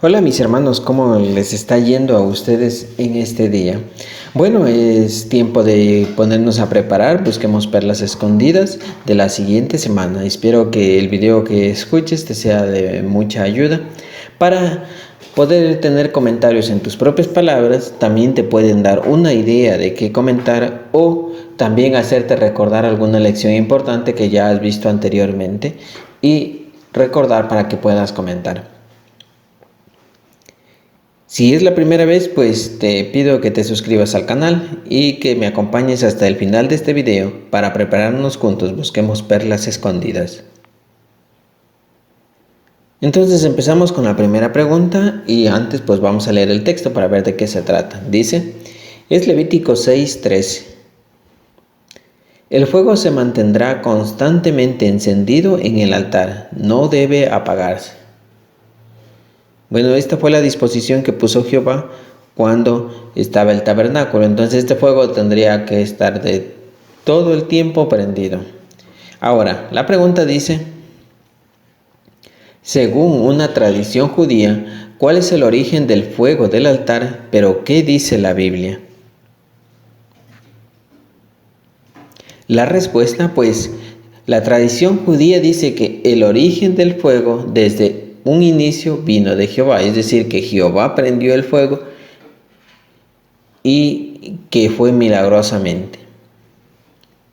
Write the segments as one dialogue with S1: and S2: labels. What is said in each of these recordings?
S1: Hola mis hermanos, ¿cómo les está yendo a ustedes en este día? Bueno, es tiempo de ponernos a preparar, busquemos perlas escondidas de la siguiente semana. Espero que el video que escuches te sea de mucha ayuda para poder tener comentarios en tus propias palabras. También te pueden dar una idea de qué comentar o también hacerte recordar alguna lección importante que ya has visto anteriormente y recordar para que puedas comentar. Si es la primera vez, pues te pido que te suscribas al canal y que me acompañes hasta el final de este video para prepararnos juntos, busquemos perlas escondidas. Entonces empezamos con la primera pregunta y antes pues vamos a leer el texto para ver de qué se trata. Dice, es Levítico 6:13. El fuego se mantendrá constantemente encendido en el altar, no debe apagarse. Bueno, esta fue la disposición que puso Jehová cuando estaba el tabernáculo. Entonces este fuego tendría que estar de todo el tiempo prendido. Ahora, la pregunta dice, según una tradición judía, ¿cuál es el origen del fuego del altar? Pero ¿qué dice la Biblia? La respuesta, pues, la tradición judía dice que el origen del fuego desde un inicio vino de Jehová, es decir, que Jehová prendió el fuego y que fue milagrosamente.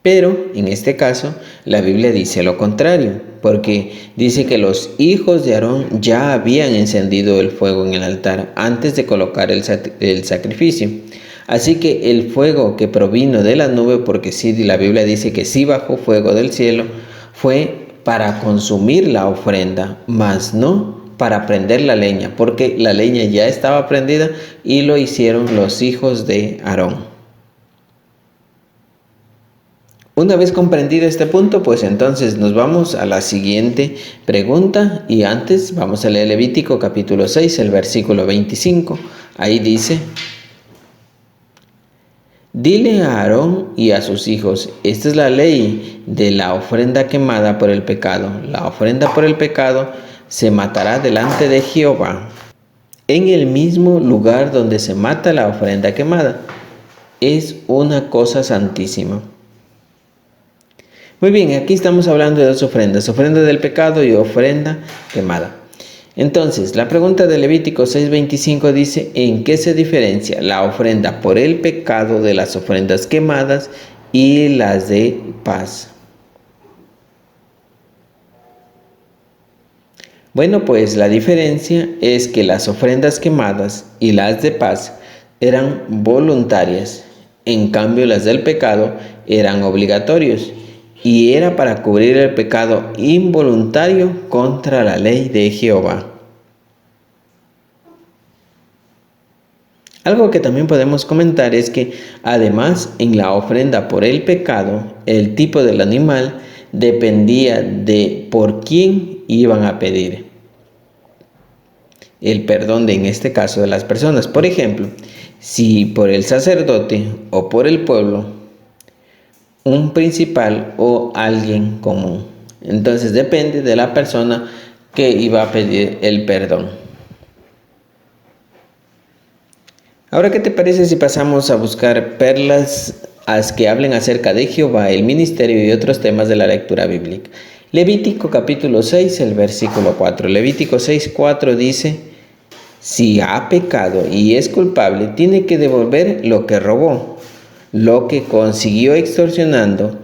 S1: Pero en este caso la Biblia dice lo contrario, porque dice que los hijos de Aarón ya habían encendido el fuego en el altar antes de colocar el sacrificio. Así que el fuego que provino de la nube, porque sí, la Biblia dice que sí bajó fuego del cielo, fue para consumir la ofrenda, mas no para prender la leña, porque la leña ya estaba prendida y lo hicieron los hijos de Aarón. Una vez comprendido este punto, pues entonces nos vamos a la siguiente pregunta y antes vamos a leer Levítico capítulo 6, el versículo 25. Ahí dice, dile a Aarón y a sus hijos, esta es la ley de la ofrenda quemada por el pecado. La ofrenda por el pecado se matará delante de Jehová en el mismo lugar donde se mata la ofrenda quemada. Es una cosa santísima. Muy bien, aquí estamos hablando de dos ofrendas, ofrenda del pecado y ofrenda quemada. Entonces, la pregunta de Levítico 6:25 dice, ¿en qué se diferencia la ofrenda por el pecado de las ofrendas quemadas y las de paz? Bueno, pues la diferencia es que las ofrendas quemadas y las de paz eran voluntarias, en cambio las del pecado eran obligatorios. Y era para cubrir el pecado involuntario contra la ley de Jehová. Algo que también podemos comentar es que además en la ofrenda por el pecado, el tipo del animal dependía de por quién iban a pedir el perdón en este caso de las personas. Por ejemplo, si por el sacerdote o por el pueblo, un principal o alguien común. Entonces depende de la persona que iba a pedir el perdón. Ahora, ¿qué te parece si pasamos a buscar perlas que hablen acerca de Jehová, el ministerio y otros temas de la lectura bíblica? Levítico capítulo 6, el versículo 4. Levítico 6:4 dice, si ha pecado y es culpable, tiene que devolver lo que robó, lo que consiguió extorsionando,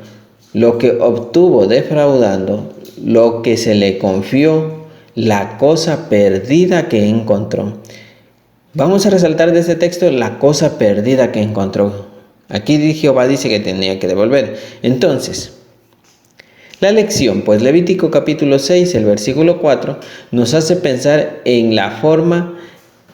S1: lo que obtuvo defraudando, lo que se le confió, la cosa perdida que encontró. Vamos a resaltar de este texto la cosa perdida que encontró. Aquí Jehová dice que tenía que devolver. Entonces, la lección, pues Levítico capítulo 6, el versículo 4, nos hace pensar en la forma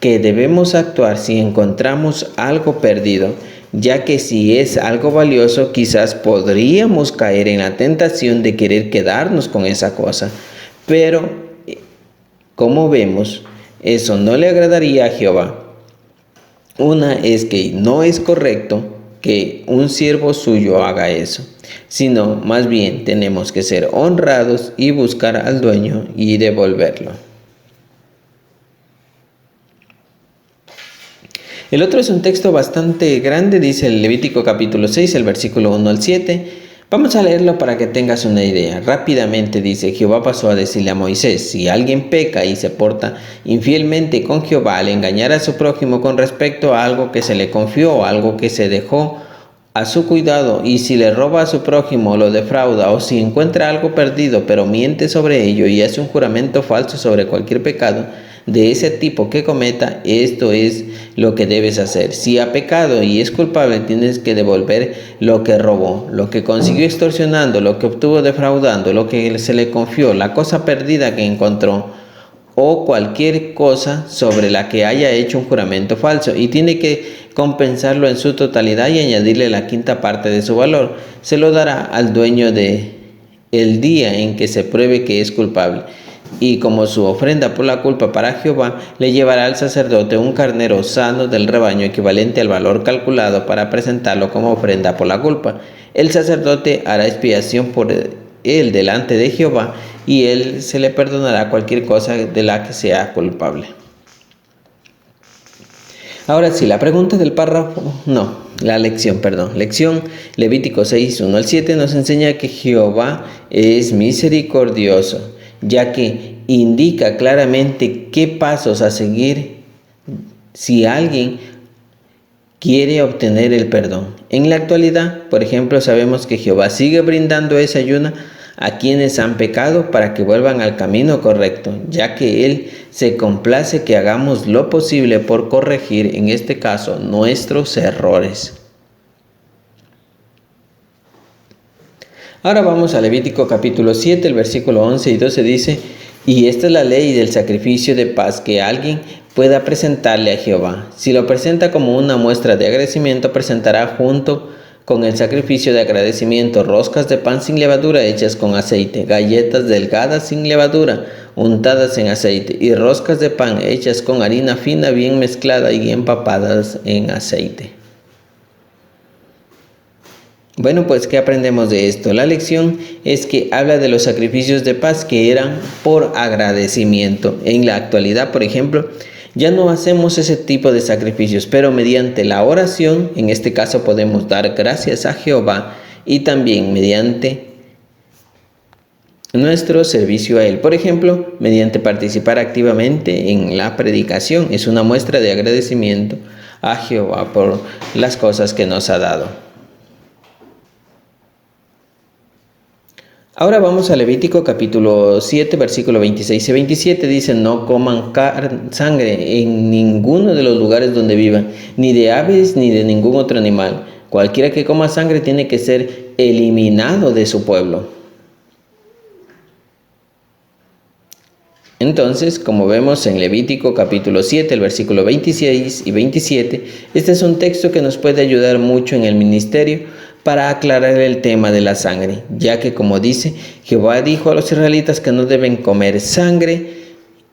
S1: que debemos actuar si encontramos algo perdido, ya que si es algo valioso, quizás podríamos caer en la tentación de querer quedarnos con esa cosa. Pero, como vemos, eso no le agradaría a Jehová. Una es que no es correcto que un siervo suyo haga eso, sino más bien tenemos que ser honrados y buscar al dueño y devolverlo. El otro es un texto bastante grande, dice el Levítico capítulo 6, el versículo 1 al 7. Vamos a leerlo para que tengas una idea. Rápidamente dice: Jehová pasó a decirle a Moisés: si alguien peca y se porta infielmente con Jehová al engañar a su prójimo con respecto a algo que se le confió o algo que se dejó a su cuidado, y si le roba a su prójimo o lo defrauda, o si encuentra algo perdido pero miente sobre ello y hace un juramento falso sobre cualquier pecado de ese tipo que cometa, esto es lo que debes hacer. Si ha pecado y es culpable, tienes que devolver lo que robó, lo que consiguió extorsionando, lo que obtuvo defraudando, lo que se le confió, la cosa perdida que encontró, o cualquier cosa sobre la que haya hecho un juramento falso, y tiene que compensarlo en su totalidad y añadirle la quinta parte de su valor. Se lo dará al dueño el día en que se pruebe que es culpable. Y como su ofrenda por la culpa para Jehová, le llevará al sacerdote un carnero sano del rebaño equivalente al valor calculado para presentarlo como ofrenda por la culpa. El sacerdote hará expiación por él delante de Jehová, y él se le perdonará cualquier cosa de la que sea culpable. Ahora sí, la pregunta del párrafo, lección Levítico 6, 1 al 7 nos enseña que Jehová es misericordioso, ya que indica claramente qué pasos a seguir si alguien quiere obtener el perdón. En la actualidad, por ejemplo, sabemos que Jehová sigue brindando esa ayuda a quienes han pecado para que vuelvan al camino correcto, ya que Él se complace que hagamos lo posible por corregir, en este caso, nuestros errores. Ahora vamos a Levítico capítulo 7, el versículo 11 y 12 dice: y esta es la ley del sacrificio de paz que alguien pueda presentarle a Jehová. Si lo presenta como una muestra de agradecimiento, presentará junto con el sacrificio de agradecimiento roscas de pan sin levadura hechas con aceite, galletas delgadas sin levadura untadas en aceite, y roscas de pan hechas con harina fina bien mezclada y empapadas en aceite. Bueno, pues ¿qué aprendemos de esto? La lección es que habla de los sacrificios de paz que eran por agradecimiento. En la actualidad, por ejemplo, ya no hacemos ese tipo de sacrificios, pero mediante la oración, en este caso podemos dar gracias a Jehová, y también mediante nuestro servicio a Él. Por ejemplo, mediante participar activamente en la predicación, es una muestra de agradecimiento a Jehová por las cosas que nos ha dado. Ahora vamos a Levítico capítulo 7, versículo 26 y 27. Dice: no coman sangre en ninguno de los lugares donde vivan, ni de aves ni de ningún otro animal. Cualquiera que coma sangre tiene que ser eliminado de su pueblo. Entonces, como vemos en Levítico capítulo 7, el versículo 26 y 27, este es un texto que nos puede ayudar mucho en el ministerio para aclarar el tema de la sangre, ya que, como dice, Jehová dijo a los israelitas que no deben comer sangre,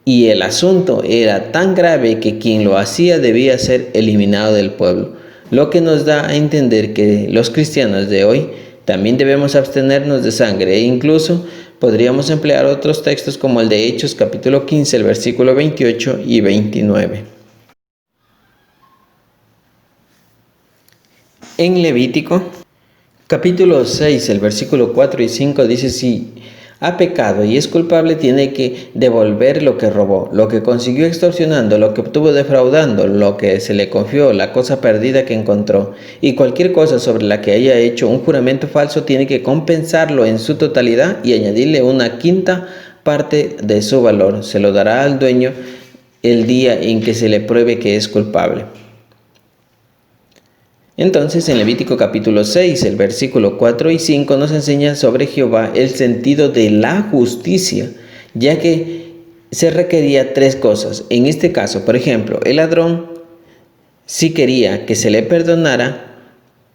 S1: y el asunto era tan grave que quien lo hacía debía ser eliminado del pueblo, lo que nos da a entender que los cristianos de hoy también debemos abstenernos de sangre, e incluso podríamos emplear otros textos como el de Hechos capítulo 15, el versículo 28 y 29. En Levítico capítulo 6, el versículo 4 y 5 dice: si ha pecado y es culpable, tiene que devolver lo que robó, lo que consiguió extorsionando, lo que obtuvo defraudando, lo que se le confió, la cosa perdida que encontró, y cualquier cosa sobre la que haya hecho un juramento falso, tiene que compensarlo en su totalidad y añadirle una quinta parte de su valor. Se lo dará al dueño el día en que se le pruebe que es culpable. Entonces, en Levítico capítulo 6, el versículo 4 y 5 nos enseña sobre Jehová el sentido de la justicia, ya que se requería tres cosas. En este caso, por ejemplo, el ladrón, si quería que se le perdonara,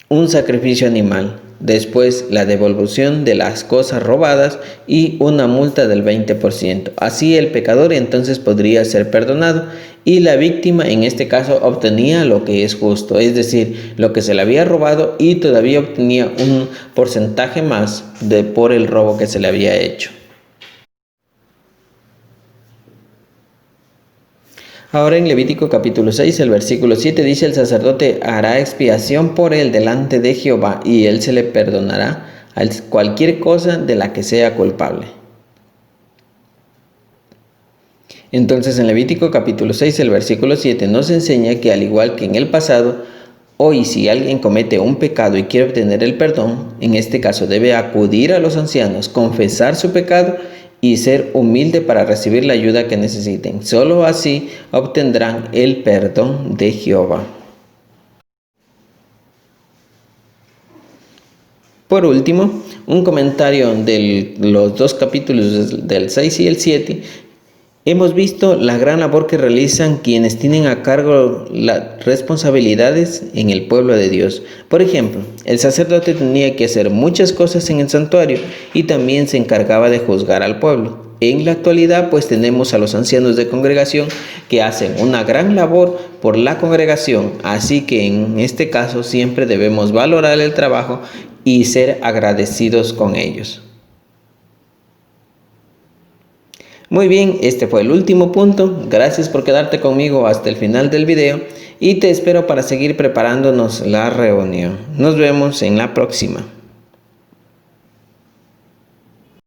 S1: un sacrificio animal, después la devolución de las cosas robadas y una multa del 20%. Así el pecador entonces podría ser perdonado, y la víctima en este caso obtenía lo que es justo, es decir, lo que se le había robado, y todavía obtenía un porcentaje más por el robo que se le había hecho. Ahora en Levítico capítulo 6, el versículo 7 dice: el sacerdote hará expiación por él delante de Jehová, y él se le perdonará cualquier cosa de la que sea culpable. Entonces en Levítico capítulo 6, el versículo 7 nos enseña que al igual que en el pasado, hoy si alguien comete un pecado y quiere obtener el perdón, en este caso debe acudir a los ancianos, confesar su pecado y ser humilde para recibir la ayuda que necesiten. Solo así obtendrán el perdón de Jehová. Por último, un comentario de los dos capítulos del 6 y el 7. Hemos visto la gran labor que realizan quienes tienen a cargo las responsabilidades en el pueblo de Dios. Por ejemplo, el sacerdote tenía que hacer muchas cosas en el santuario y también se encargaba de juzgar al pueblo. En la actualidad, pues tenemos a los ancianos de congregación que hacen una gran labor por la congregación, así que en este caso siempre debemos valorar el trabajo y ser agradecidos con ellos. Muy bien, este fue el último punto. Gracias por quedarte conmigo hasta el final del video y te espero para seguir preparándonos la reunión. Nos vemos en la próxima.